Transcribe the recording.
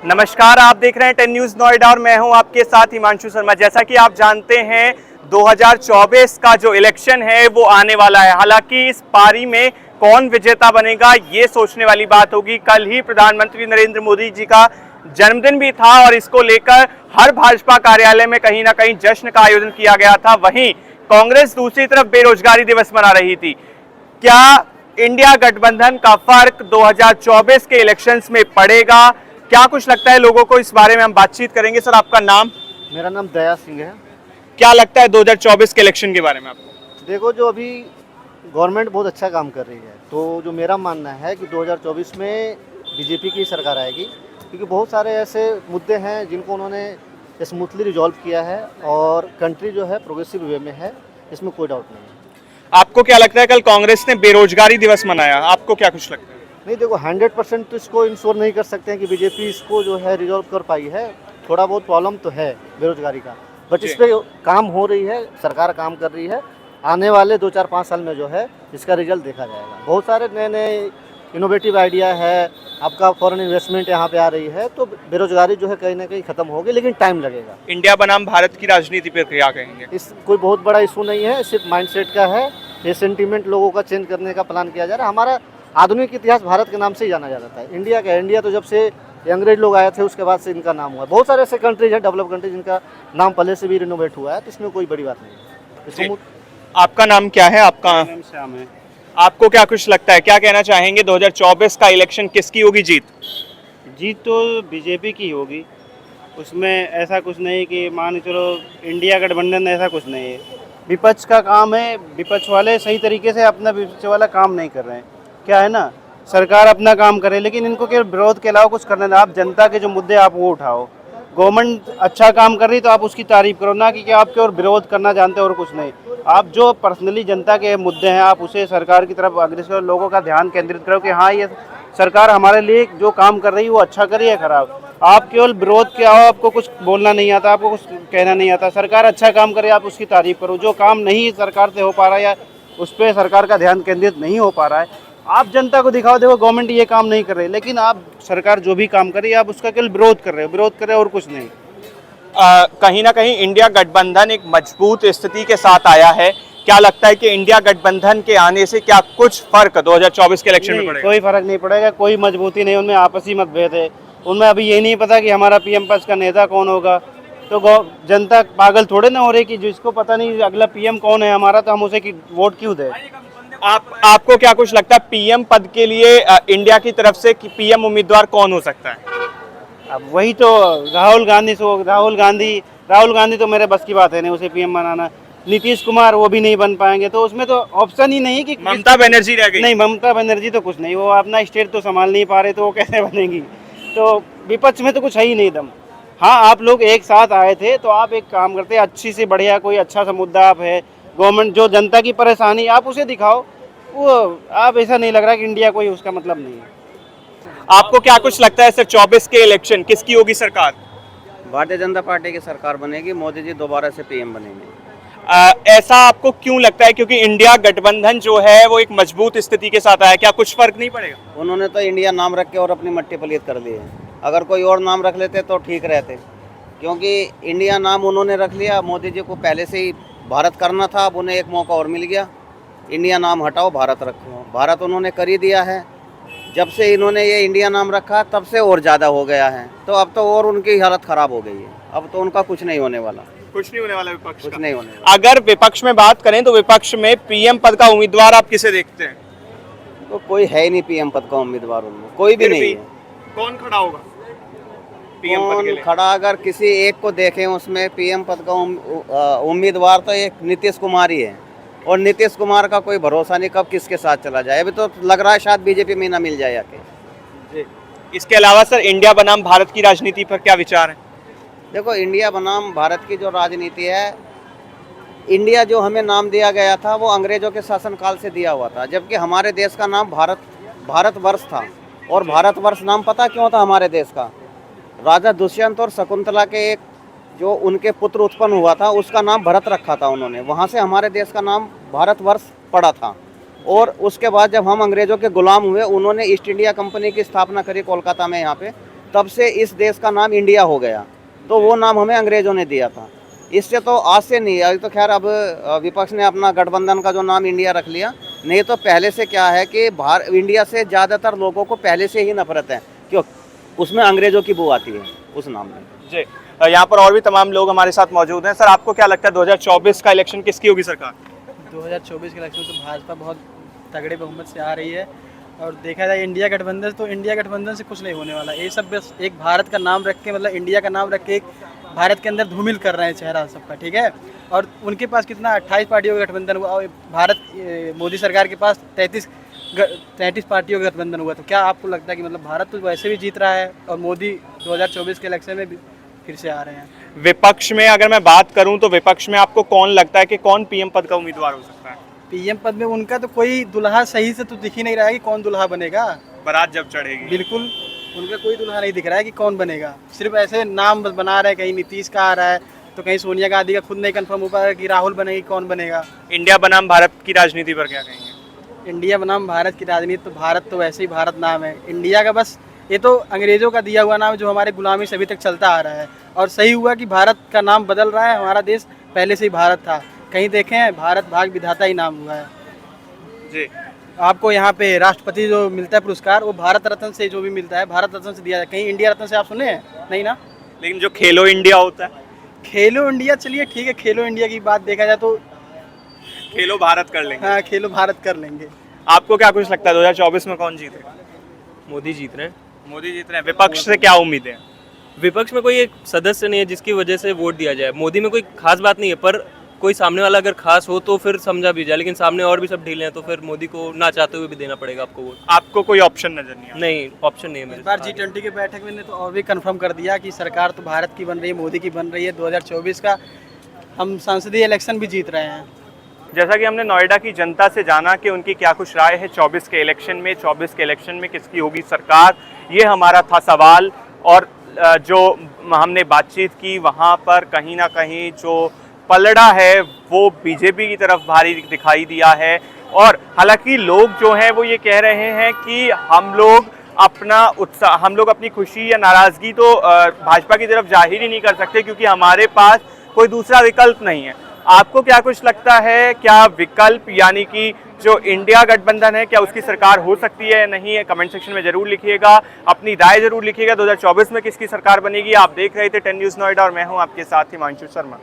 नमस्कार, आप देख रहे हैं 10 न्यूज नोएडा और मैं हूं आपके साथ हिमांशु शर्मा। जैसा कि आप जानते हैं 2024 का जो इलेक्शन है वो आने वाला है। हालांकि इस पारी में कौन विजेता बनेगा ये सोचने वाली बात होगी। कल ही प्रधानमंत्री नरेंद्र मोदी जी का जन्मदिन भी था और इसको लेकर हर भाजपा कार्यालय में कहीं ना कहीं जश्न का आयोजन किया गया था। वहीं कांग्रेस दूसरी तरफ बेरोजगारी दिवस मना रही थी। क्या इंडिया गठबंधन का फर्क 2024 के इलेक्शंस में पड़ेगा? क्या कुछ लगता है लोगों को, इस बारे में हम बातचीत करेंगे। सर, आपका नाम? मेरा नाम दया सिंह है। क्या लगता है 2024 के इलेक्शन के बारे में आपको? देखो, जो अभी गवर्नमेंट बहुत अच्छा काम कर रही है, तो जो मेरा मानना है कि 2024 में बीजेपी की सरकार आएगी, क्योंकि बहुत सारे ऐसे मुद्दे हैं जिनको उन्होंने स्मूथली रिजॉल्व किया है और कंट्री जो है प्रोग्रेसिव वे में है, इसमें कोई डाउट नहीं है। आपको क्या लगता है, कल कांग्रेस ने बेरोजगारी दिवस मनाया, आपको क्या कुछ लगता है? नहीं, देखो 100% तो इसको इंश्योर नहीं कर सकते हैं कि बीजेपी इसको जो है रिजॉल्व कर पाई है। थोड़ा बहुत प्रॉब्लम तो है बेरोजगारी का, बट इस पर काम हो रही है, सरकार काम कर रही है। आने वाले 2-4-5 साल में जो है इसका रिजल्ट देखा जाएगा। बहुत सारे नए नए इनोवेटिव आइडिया है, आपका फॉरेन इन्वेस्टमेंट यहाँ पे आ रही है, तो बेरोजगारी जो है कहीं ना कहीं खत्म होगी, लेकिन टाइम लगेगा। इंडिया बनाम भारत की राजनीति पर क्या कहेंगे? इस कोई बहुत बड़ा इशू नहीं है, सिर्फ माइंडसेट का है। ये सेंटीमेंट लोगों का चेंज करने का प्लान किया जा रहा है। हमारा आधुनिक इतिहास भारत के नाम से ही जाना जाता है। इंडिया का इंडिया तो जब से अंग्रेज लोग आए थे उसके बाद से इनका नाम हुआ। बहुत सारे ऐसे कंट्रीज हैं, डेवलप कंट्रीज, जिनका नाम पहले से भी रिनोवेट हुआ है, तो इसमें कोई बड़ी बात नहीं है। आपका नाम क्या है? आपका नाम श्याम है। आपको क्या कुछ लगता है, क्या कहना चाहेंगे? 2024 का इलेक्शन किसकी होगी जीत? जीत तो बीजेपी की होगी, उसमें ऐसा कुछ नहीं कि मान चलो इंडिया गठबंधन, ऐसा कुछ नहीं है। विपक्ष का काम है, विपक्ष वाले सही तरीके से अपना विपक्ष वाला काम नहीं कर रहे हैं। क्या है ना, सरकार अपना काम करे, लेकिन इनको केवल विरोध के अलावा कुछ करना नहीं। आप जनता के जो मुद्दे आप वो उठाओ। गवर्नमेंट अच्छा काम कर रही तो आप उसकी तारीफ करो, ना कि आप केवल विरोध करना जानते हो और कुछ नहीं। आप जो पर्सनली जनता के मुद्दे हैं आप उसे सरकार की तरफ अग्रसर, लोगों का ध्यान केंद्रित करो कि हाँ, ये सरकार हमारे लिए जो काम कर रही है वो अच्छा कर रही है खराब। आप केवल विरोध के अलावा आपको कुछ बोलना नहीं आता, आपको कुछ कहना नहीं आता। सरकार अच्छा काम करे आप उसकी तारीफ करो। जो काम नहीं सरकार से हो पा रहा है या उस पर सरकार का ध्यान केंद्रित नहीं हो पा रहा है, आप जनता को दिखाओ, देखो गवर्नमेंट ये काम नहीं कर रही, लेकिन आप सरकार जो भी काम कर रही है आप उसका केवल विरोध कर रहे हो, विरोध कर रहे हो और कुछ नहीं। कहीं ना कहीं इंडिया गठबंधन एक मजबूत स्थिति के साथ आया है। क्या लगता है कि इंडिया गठबंधन के आने से क्या कुछ फर्क 2024 के इलेक्शन में पड़ेगा? कोई फर्क नहीं पड़ेगा, कोई मजबूती नहीं, उनमें आपसी मतभेद है। उनमें अभी ये नहीं पता कि हमारा पीएम पद का नेता कौन होगा। तो जनता पागल थोड़े ना हो रही कि जिसको पता नहीं अगला पीएम कौन है हमारा, तो हम उसे वोट क्यों दें। आपको क्या कुछ लगता है पीएम पद के लिए इंडिया की तरफ से कि पीएम उम्मीदवार कौन हो सकता है? अब वही तो राहुल गांधी तो मेरे बस की बात है नहीं उसे पीएम बनाना। नीतीश कुमार वो भी नहीं बन पाएंगे, तो उसमें तो ऑप्शन ही नहीं कि ममता बनर्जी रह गई। नहीं, ममता बनर्जी तो कुछ नहीं, वो अपना स्टेट तो संभाल नहीं पा रहे, तो वो कैसे बनेंगी। तो विपक्ष में तो कुछ है ही नहीं दम। हाँ, आप लोग एक साथ आए थे तो आप एक काम करते, अच्छी से बढ़िया कोई अच्छा सा मुद्दा आप है, गवर्नमेंट जो जनता की परेशानी आप उसे दिखाओ। वो आप ऐसा नहीं लग रहा कि इंडिया कोई उसका मतलब नहीं है। आपको क्या कुछ लगता है सर, 24 के इलेक्शन किसकी होगी सरकार? भारतीय जनता पार्टी की सरकार बनेगी, मोदी जी दोबारा से पीएम बनेंगे। ऐसा आपको क्यों लगता है? क्योंकि इंडिया गठबंधन जो है वो एक मजबूत स्थिति के साथ आया, क्या कुछ फर्क नहीं पड़ेगा? उन्होंने तो इंडिया नाम रख के और अपनी मट्टी पलीत कर दी है। अगर कोई और नाम रख लेते तो ठीक रहते, क्योंकि इंडिया नाम उन्होंने रख लिया। मोदी जी को पहले से ही भारत करना था, अब उन्हें एक मौका और मिल गया। इंडिया नाम हटाओ, भारत रखो। भारत उन्होंने कर ही दिया है। जब से इन्होंने ये इंडिया नाम रखा तब से और ज़्यादा हो गया है, तो अब तो और उनकी हालत ख़राब हो गई है। अब तो उनका कुछ नहीं होने वाला, कुछ नहीं होने वाला विपक्ष कुछ का। नहीं होने वाला। अगर विपक्ष में बात करें तो विपक्ष में पीएम पद का उम्मीदवार आप किसे देखते हैं? तो कोई है ही नहीं पीएम पद का उम्मीदवार, उनमें कोई भी नहीं है। कौन खड़ा होगा पीएम पद के कौन लिए? खड़ा, अगर किसी एक को देखें उसमें पीएम पद का उम्मीदवार, तो एक नीतीश कुमार ही है। और नीतीश कुमार का कोई भरोसा नहीं कब किसके साथ चला जाए। अभी तो लग रहा है शायद बीजेपी में ना मिल जाए आके। इसके अलावा सर, इंडिया बनाम भारत की राजनीति पर क्या विचार है? देखो, इंडिया बनाम भारत की जो राजनीति है, इंडिया जो हमें नाम दिया गया था वो अंग्रेजों के शासनकाल से दिया हुआ था, जबकि हमारे देश का नाम भारतवर्ष था। और भारतवर्ष नाम पता क्यों था हमारे देश का? राजा दुष्यंत और शकुंतला के एक जो उनके पुत्र उत्पन्न हुआ था उसका नाम भरत रखा था उन्होंने, वहाँ से हमारे देश का नाम भारतवर्ष पड़ा था। और उसके बाद जब हम अंग्रेज़ों के गुलाम हुए, उन्होंने ईस्ट इंडिया कंपनी की स्थापना करी कोलकाता में यहाँ पे, तब से इस देश का नाम इंडिया हो गया। तो वो नाम हमें अंग्रेज़ों ने दिया था। इससे तो आज से नहीं, अभी तो खैर अब विपक्ष ने अपना गठबंधन का जो नाम इंडिया रख लिया, नहीं तो पहले से क्या है कि इंडिया से ज़्यादातर लोगों को पहले से ही नफरत है, क्यों उसमें अंग्रेज़ों की बू आती है उस नाम में। जी, यहाँ पर और भी तमाम लोग हमारे साथ मौजूद हैं। सर, आपको क्या लगता है 2024 का इलेक्शन किसकी होगी सरकार? 2024 के इलेक्शन तो भाजपा बहुत तगड़े बहुमत से आ रही है, और देखा जाए इंडिया गठबंधन, तो इंडिया गठबंधन से कुछ नहीं होने वाला। ये सब बस एक भारत का नाम रख के, मतलब इंडिया का नाम रख के एक भारत के अंदर धूमिल कर रहे हैं चेहरा सबका, ठीक है। और उनके पास कितना 28 पार्टियों का गठबंधन हुआ, और मोदी सरकार के पास 33 पार्टियों का गठबंधन हुआ। तो क्या आपको लगता है कि मतलब भारत तो वैसे भी जीत रहा है और मोदी 2024 के इलेक्शन में भी फिर से आ रहे हैं? विपक्ष में अगर मैं बात करूं तो विपक्ष में आपको कौन लगता है कि कौन पीएम पद का उम्मीदवार हो सकता है? पीएम पद में उनका तो कोई दुल्हा सही से तो दिख ही नहीं रहा है कि कौन दुल्हा बनेगा। बारात जब चढ़ेगी बिल्कुल उनका कोई दुल्हा नहीं दिख रहा है कि कौन बनेगा। सिर्फ ऐसे नाम बस बना रहे हैं, कहीं नीतीश का आ रहा है तो कहीं सोनिया गांधी का, खुद नहीं कंफर्म हो पा रहा कि राहुल बनेगी, कौन बनेगा। इंडिया बनाम भारत की राजनीति पर क्या कहेंगे? इंडिया बनाम भारत की राजनीति, तो भारत तो वैसे ही भारत नाम है। इंडिया का बस ये तो अंग्रेज़ों का दिया हुआ नाम है जो हमारे गुलामी से अभी तक चलता आ रहा है, और सही हुआ कि भारत का नाम बदल रहा है। हमारा देश पहले से ही भारत था, कहीं देखें भारत भाग विधाता ही नाम हुआ है जी। आपको यहाँ पे राष्ट्रपति जो मिलता है पुरस्कार, वो भारत रत्न से जो भी मिलता है भारत रत्न से दिया जाए। कहीं इंडिया रत्न से आप सुने हैं? नहीं ना। लेकिन जो खेलो इंडिया होता है, खेलो इंडिया, चलिए ठीक है, खेलो इंडिया की बात देखा जाए तो खेलो भारत कर लेंगे। हाँ, खेलो भारत कर लेंगे। आपको क्या कुछ लगता है 2024 में कौन जीतेगा? मोदी जीत रहे हैं। मोदी जीत रहे हैं। विपक्ष से क्या उम्मीद है? विपक्ष में कोई एक सदस्य नहीं है जिसकी वजह से वोट दिया जाए। मोदी में कोई खास बात नहीं है, पर कोई सामने वाला अगर खास हो तो फिर समझा भी जाए, लेकिन सामने और भी सब ढीले हैं तो फिर मोदी को ना चाहते हुए भी देना पड़ेगा आपको वोट। आपको कोई ऑप्शन नजर नहीं आता? नहीं, ऑप्शन नहीं है मेरे इस बार G20 की बैठक में ने तो और भी कंफर्म कर दिया कि सरकार तो भारत की बन रही है, मोदी की बन रही है। 2024 का हम संसदीय इलेक्शन भी जीत रहे हैं। जैसा कि हमने नोएडा की जनता से जाना कि उनकी क्या कुछ राय है 24 के इलेक्शन में, 24 के इलेक्शन में किसकी होगी सरकार, ये हमारा था सवाल। और जो हमने बातचीत की वहाँ पर कहीं ना कहीं जो पलड़ा है वो बीजेपी की तरफ भारी दिखाई दिया है। और हालांकि लोग जो हैं वो ये कह रहे हैं कि हम लोग अपना उत्साह, हम लोग अपनी खुशी या नाराज़गी तो भाजपा की तरफ जाहिर ही नहीं कर सकते क्योंकि हमारे पास कोई दूसरा विकल्प नहीं है। आपको क्या कुछ लगता है, क्या विकल्प यानी कि जो इंडिया गठबंधन है, क्या उसकी सरकार हो सकती है या नहीं है? कमेंट सेक्शन में जरूर लिखिएगा, अपनी राय जरूर लिखिएगा। 2024 में किसकी सरकार बनेगी? आप देख रहे थे 10 न्यूज़ नोएडा और मैं हूं आपके साथ हिमांशु शर्मा।